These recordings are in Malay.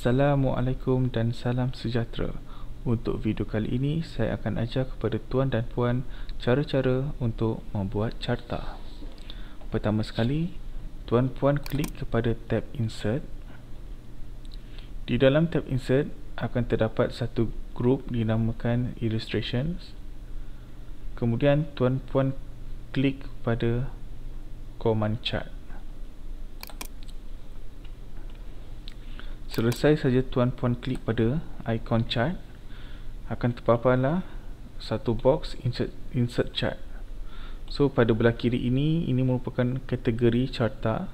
Assalamualaikum dan salam sejahtera. Untuk video kali ini, saya akan ajar kepada tuan dan puan cara-cara untuk membuat carta. Pertama sekali, tuan puan klik kepada tab Insert. Di dalam tab Insert akan terdapat satu grup dinamakan Illustrations. Kemudian tuan puan klik pada Command Chart. Selesai saja tuan puan klik pada ikon chart, akan terpaparlah satu box insert chart. So pada belah kiri ini merupakan kategori carta,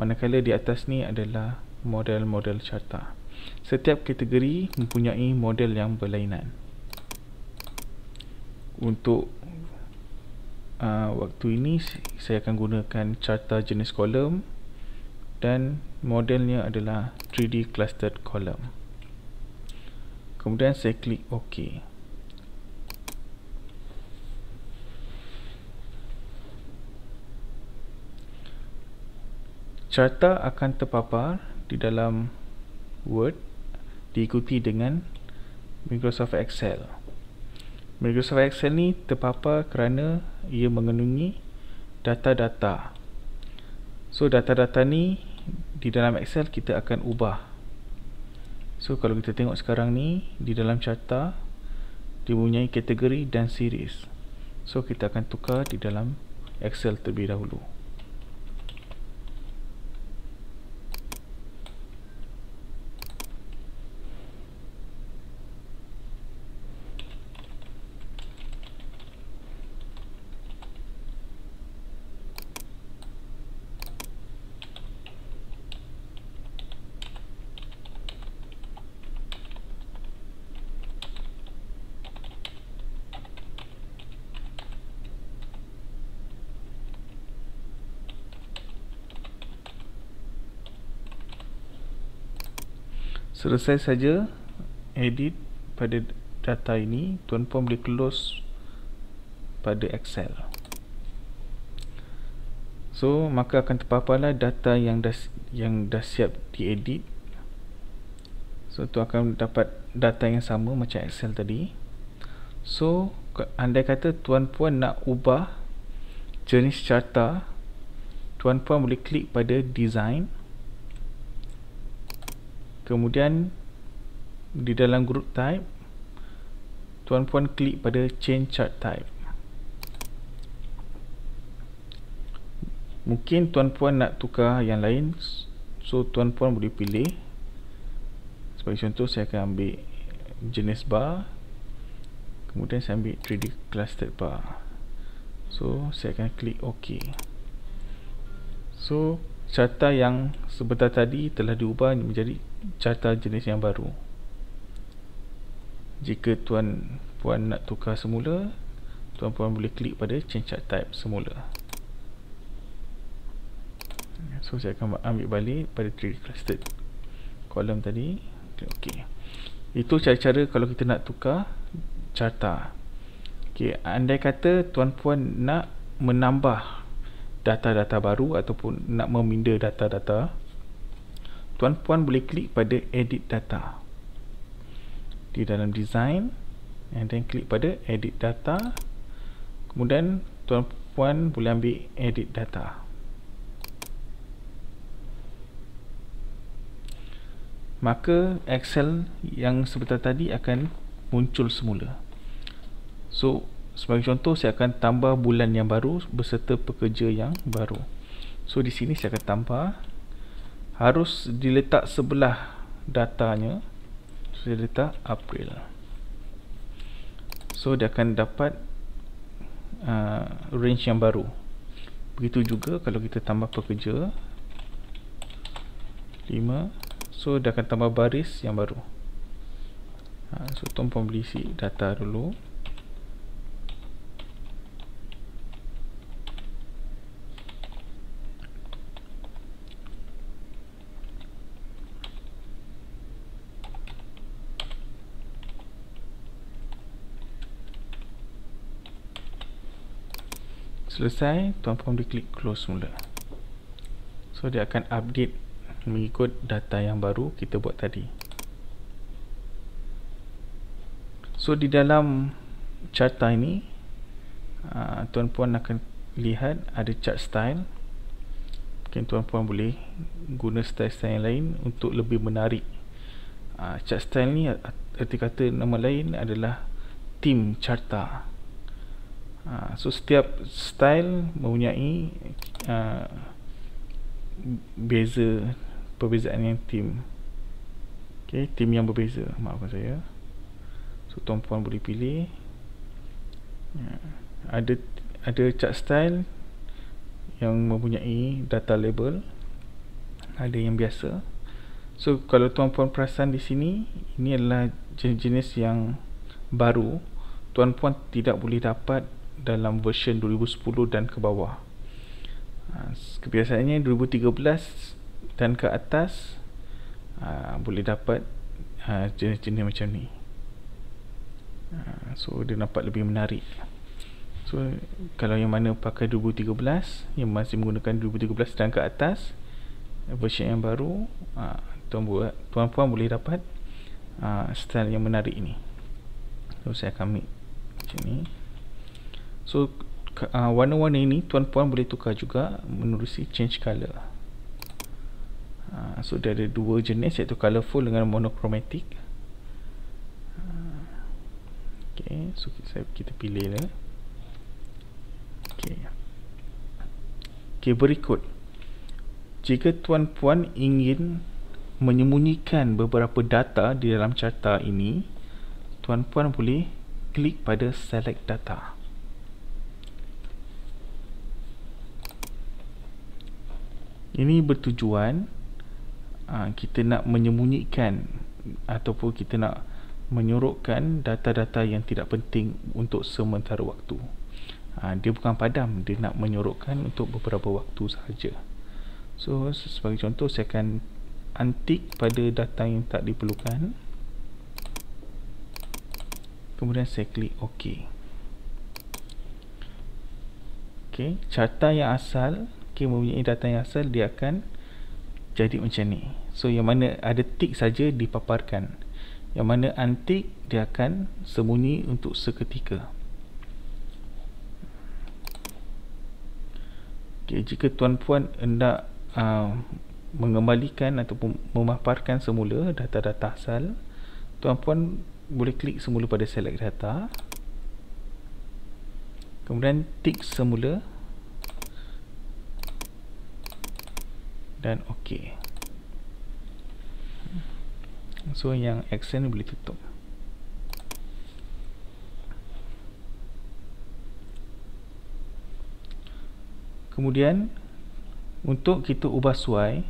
manakala di atas ni adalah model-model carta. Setiap kategori mempunyai model yang berlainan. Untuk waktu ini saya akan gunakan carta jenis kolom dan modelnya adalah 3D clustered column. Kemudian saya klik OK. Carta akan terpapar di dalam Word diikuti dengan Microsoft Excel. Microsoft Excel ni terpapar kerana ia mengandungi data-data. So data-data ni di dalam Excel kita akan ubah. So kalau kita tengok sekarang ni di dalam carta mempunyai kategori dan series. So kita akan tukar di dalam Excel terlebih dahulu. Selesai saja edit pada data ini, tuan puan boleh close pada Excel. So maka akan terpaparlah data yang dah siap diedit. So tu akan dapat data yang sama macam Excel tadi. So andai kata tuan puan nak ubah jenis carta, tuan puan boleh klik pada Design. Kemudian di dalam group type, tuan puan klik pada Change Chart Type. Mungkin tuan puan nak tukar yang lain, so tuan puan boleh pilih. Sebagai contoh, saya akan ambil jenis bar, kemudian saya ambil 3D clustered bar. So saya akan klik OK. So carta yang sebentar tadi telah diubah menjadi carta jenis yang baru. Jika tuan puan nak tukar semula, tuan puan boleh klik pada Change Chart Type semula. So saya akan ambil balik pada 3D clustered column tadi. Klik OK. Itu cara-cara kalau kita nak tukar carta. Okay, andai kata tuan puan nak menambah data-data baru ataupun nak meminda data-data, tuan puan boleh klik pada Edit Data di dalam Design, and then klik pada Edit Data. Kemudian tuan puan boleh ambil Edit Data. Maka Excel yang sebentar tadi akan muncul semula. So sebagai contoh, saya akan tambah bulan yang baru beserta pekerja yang baru. So di sini saya akan tambah, harus diletak sebelah datanya. So saya letak April. So dia akan dapat range yang baru. Begitu juga kalau kita tambah pekerja 5, so dia akan tambah baris yang baru. So tuan puan boleh isi data dulu. Selesai, tuan puan boleh klik close semula. So dia akan update mengikut data yang baru kita buat tadi. So di dalam carta ini tuan-puan akan lihat ada chart style. Mungkin tuan-puan boleh guna style-style yang lain untuk lebih menarik. Chart style ni arti kata nama lain adalah theme carta. So setiap style mempunyai perbezaan yang theme. Theme yang berbeza, maafkan saya. So tuan-puan boleh pilih. Ada chart style yang mempunyai data label, ada yang biasa. So kalau tuan-puan perasan di sini, ini adalah jenis-jenis yang baru. Tuan-puan tidak boleh dapat dalam version 2010 dan ke bawah. Kebiasaannya 2013 dan ke atas boleh dapat jenis-jenis macam ni. So dia nampak lebih menarik. So kalau yang mana pakai 2013, yang masih menggunakan 2013 dan ke atas, version yang baru, tuan-puan boleh dapat style yang menarik ini. So saya akan make macam ni. So warna-warna ini tuan-puan boleh tukar juga menerusi change color. So dia ada dua jenis, iaitu colorful dengan monochromatic. So kita pilih lah. Berikut, jika tuan-puan ingin menyembunyikan beberapa data di dalam carta ini, tuan-puan boleh klik pada select data. Ini bertujuan kita nak menyembunyikan ataupun kita nak menyorokkan data-data yang tidak penting untuk sementara waktu. Dia bukan padam, dia nak menyorokkan untuk beberapa waktu sahaja. So sebagai contoh, saya akan untick pada data yang tak diperlukan, kemudian saya klik OK. Carta yang asal, mempunyai data yang asal, dia akan jadi macam ni. So yang mana ada tick saja dipaparkan, yang mana untick dia akan sembunyi untuk seketika. Jika tuan-puan hendak mengembalikan ataupun memaparkan semula data-data asal, tuan-puan boleh klik semula pada select data, kemudian tick semula dan OK. So yang accent boleh tutup. Kemudian untuk kita ubah suai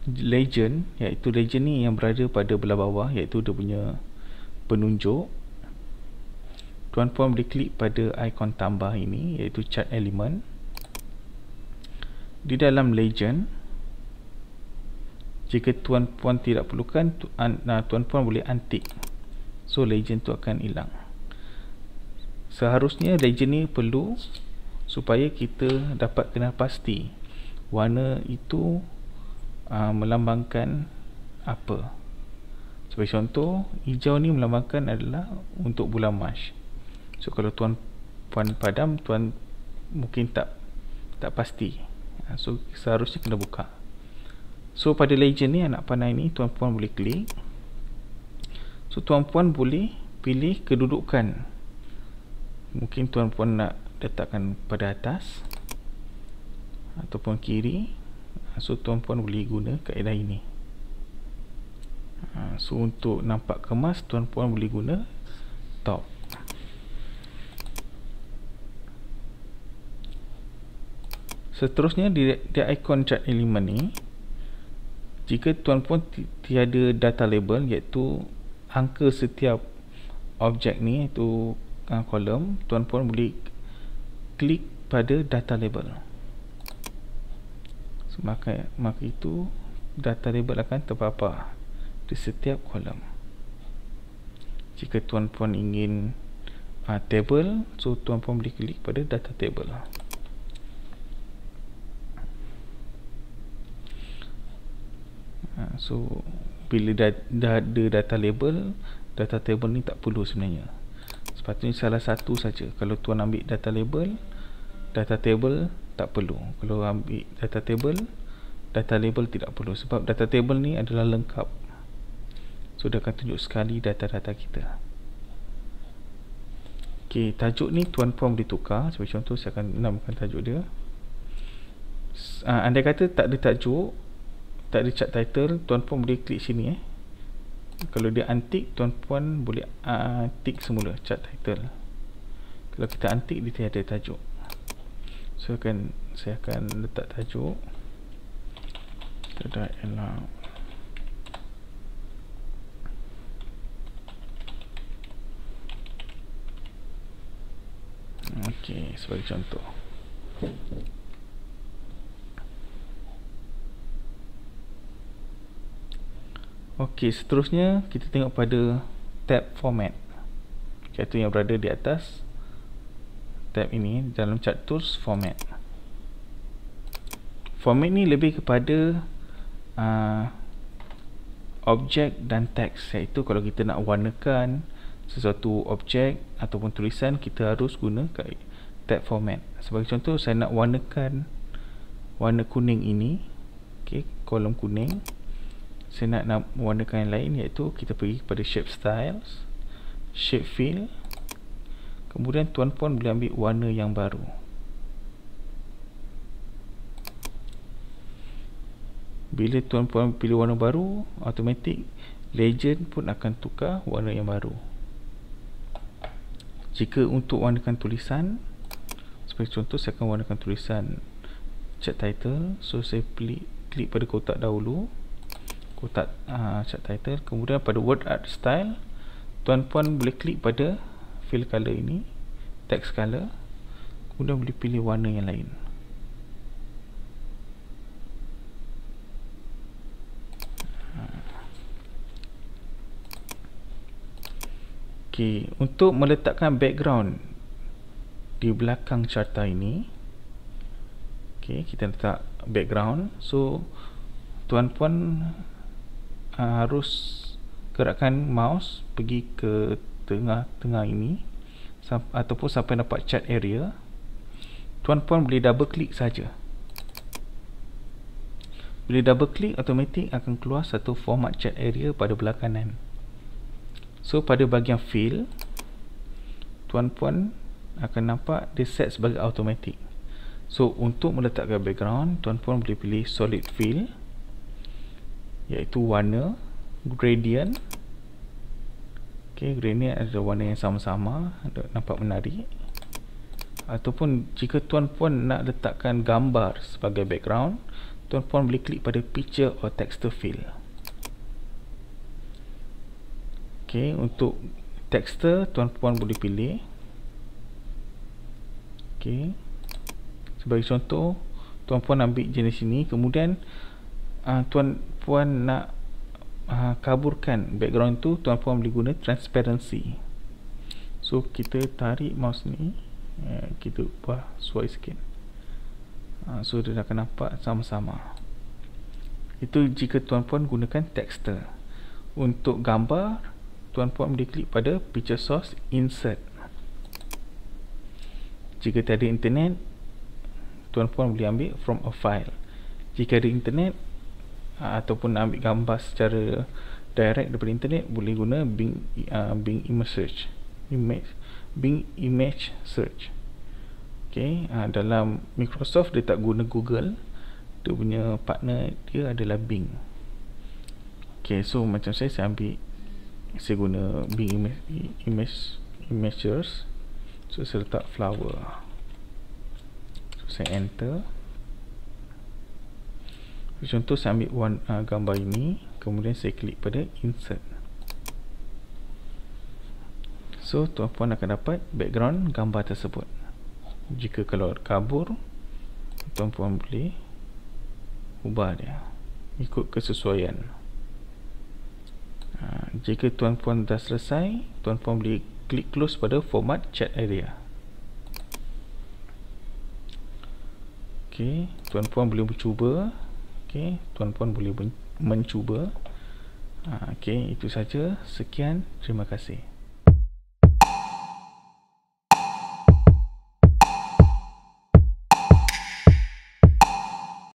legend, iaitu legend ni yang berada pada belah bawah, iaitu dia punya penunjuk, tuan-puan boleh klik pada ikon tambah ini, iaitu chart element. Di dalam legend, jika tuan-puan tidak perlukan, tuan-puan boleh untick. So legend tu akan hilang. Seharusnya legend ni perlu supaya kita dapat kenal pasti warna itu melambangkan apa. Sebagai contoh, hijau ni melambangkan adalah untuk bulan Mac. So kalau tuan-puan padam, tuan mungkin tak pasti. So seharusnya kena buka. So pada legend ni, anak panah ni, tuan-puan boleh klik. So tuan-puan boleh pilih kedudukan. Mungkin tuan-puan nak letakkan pada atas ataupun kiri. So tuan-puan boleh guna kaedah ini. So untuk nampak kemas, tuan-puan boleh guna top. Seterusnya di ikon chart element ni, jika tuan-puan tiada data label, iaitu angka setiap objek ni, iaitu kolom, tuan-puan boleh klik pada data label. So, maka itu data label akan terpapar di setiap kolom. Jika tuan-puan ingin table, so tuan-puan boleh klik pada data table. So bila dah ada data label, data table ni tak perlu sebenarnya. Sepatutnya salah satu saja. Kalau tuan ambil data label, data table tak perlu. Kalau ambil data table, data label tidak perlu, sebab data table ni adalah lengkap. So dia akan tunjuk sekali data-data kita. Ok, tajuk ni tuan-puan boleh tukar. Sebagai contoh, saya akan namakan tajuk dia. Andai kata tak ada tajuk, tak ada chart title, tuan-puan boleh klik sini. Kalau dia untick, tuan-puan boleh tick semula chart title. Kalau kita untick, dia tiada tajuk. So saya akan letak tajuk kedai elak. Ok, sebagai contoh. Ok, seterusnya kita tengok pada tab format, iaitu yang berada di atas tab ini dalam chart tools format. Format ni lebih kepada objek dan teks, iaitu kalau kita nak warnakan sesuatu objek ataupun tulisan, kita harus guna tab format. Sebagai contoh, saya nak warnakan warna kuning ini, okay, kolom kuning. Saya nak warnakan yang lain, iaitu kita pergi kepada shape styles, shape fill, kemudian tuan-puan boleh ambil warna yang baru. Bila tuan-puan pilih warna baru, automatik legend pun akan tukar warna yang baru. Jika untuk warnakan tulisan, sebagai contoh, saya akan warnakan tulisan chart title. So saya klik pada kotak dahulu, kotak chart title. Kemudian pada word art style, tuan-puan boleh klik pada fill color ini, text color, kemudian boleh pilih warna yang lain. Ok, untuk meletakkan background di belakang carta ini, ok, kita letak background. So tuan-puan harus gerakkan mouse pergi ke tengah-tengah ini ataupun sampai dapat chart area. Tuan-puan boleh double klik saja. Bila double klik, automatik akan keluar satu format chart area pada belah kanan. So pada bahagian fill, tuan-puan akan nampak dia set sebagai automatic. So untuk meletakkan background, tuan-puan boleh pilih solid fill, iaitu warna gradient. Ok, gradient adalah warna yang sama-sama, nampak menarik. Ataupun jika tuan-puan nak letakkan gambar sebagai background, tuan-puan boleh klik pada picture or texture fill. Ok, untuk texture tuan-puan boleh pilih. Ok, sebagai contoh, tuan-puan ambil jenis ini, kemudian tuan-puan nak kaburkan background tu, tuan-puan boleh guna transparency. So kita tarik mouse ni, kita ubah swipe sikit, so dia akan nampak sama-sama. Itu jika tuan-puan gunakan texture. Untuk gambar, tuan-puan boleh klik pada picture source, insert. Jika tiada internet, tuan-puan boleh ambil from a file. Jika ada internet ataupun ambil gambar secara direct daripada internet, boleh guna Bing Image Search. Bing Image Search. Okay, dalam Microsoft dia tak guna Google, dia punya partner dia adalah Bing. Okay, so macam saya guna Bing Image Search. So saya letak flower, so saya enter. Contoh, saya ambil gambar ini, kemudian saya klik pada insert. So tuan-puan akan dapat background gambar tersebut. Jika kalau kabur, tuan-puan boleh ubah dia ikut kesesuaian. Jika tuan-puan dah selesai, tuan-puan boleh klik close pada format chat area. Ok, tuan-puan boleh mencuba. Ok, tuan-puan boleh mencuba. Okey, itu saja. Sekian, terima kasih.